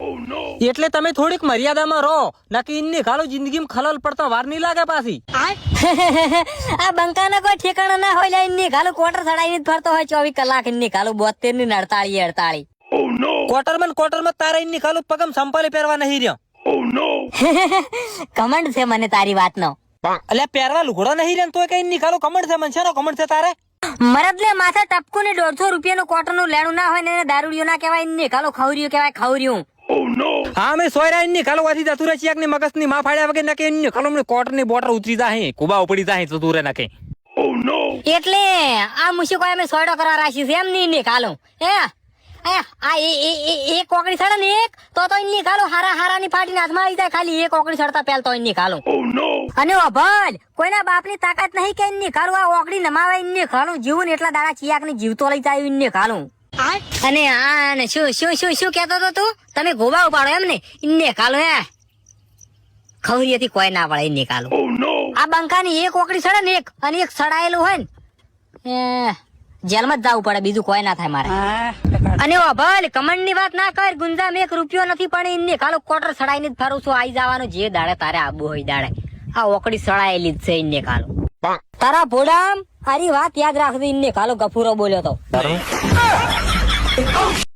એટલે તમે થોડીક મર્યાદામાં રહો, નકી ઇન્ની ખાલો જિંદગીમાં ખલલ પડતા વાર નહીં લાગે પાછી. આ બંકાના કોઈ ઠેકાણા ના હોય, ઇન્ની ખાલો ક્વાર્ટર સડાઈને ફરતો હોય 24 કલાક. ઇન્ની ખાલો 72 ની 48. ક્વાર્ટરમાં તારા ઇન્ની ખાલો પગમ સંપાલી પહેરવા નહીં રહ્યો. કમેન્ટ છે મને તારી વાતનો. અલ્યા પહેરવા લુગડો નહીં રહ્યો તોય કઈ ઇન્ની ખાલો કમેન્ટ છે. મને શેનો કમેન્ટ છે તારે? મરદલે માથે ટપકું ને 150 રૂપિયાનું કોટરનું લેણું ના હોય ને એને દારૂડિયો ના કહેવાય. ઇન્ની ખાલો ખવર્યું કહેવાય, ખવર્યું. હા મેં સોયરા ઇન્ની ખાલો વાથી જતું રહે ચિયાક ની મગજ ની માં ફાડ્યા વગર નાખે. ઇન્ની ખાલો મને કોટર ની બોટર ઉતરી જાય, કુબા ઉપડી જાય જતું રહે નાખે. એટલે આ મુશી કોઈ અમે સોયડો કરવા રાશી છે એમ નહીં. ઇન્ની ખાલો એક કોકડી સડે ને એક તો ઇન્ની ખાલો હારા ની પાટી હાથમાં આવી જાય. ખાલી એક કોકડી સડતા પહેલતો ઇન્ની ખાલો. અને અભલ કોઈના બાપની તાકાત નહીં કે ઇન્ની ખાલો આ ઓકડી નમાવે. ઇન્ની ખાલો જીવું ને એટલા દાડા ચિયાક ની જીવતો લઈ જાય ઇન્ની ખાલો. અને આ શું કેતો તો તું? તમે ગોબા ઉપાડો એમ ને? ઇન્ને ખાલો ખવરીએથી કોઈ ના પડે. ઇન્ને ખાલો આ બંકાની એક ઓકડી સડે ને એક અને એક સડાયેલું હોય ને જેલમાં જ જવું પડે, બીજું કોઈ ના થાય મારે. અને ભલે કમંડ ની વાત ના કર ગુંજા, મેં 1 રૂપિયો નથી પણ ઇન્ને ખાલો કોટર સડાઈને જ ફરું છું. આવી જવાનું જે દાડે તારે આબુ હોય દાડે. આ ઓકડી સડાયેલી જ છે ઇન્ને ખાલો. તારા ભોડામ હારી વાત યાદ રાખજો. ઇન્ને ખાલો ગફુરો બોલ્યો તો.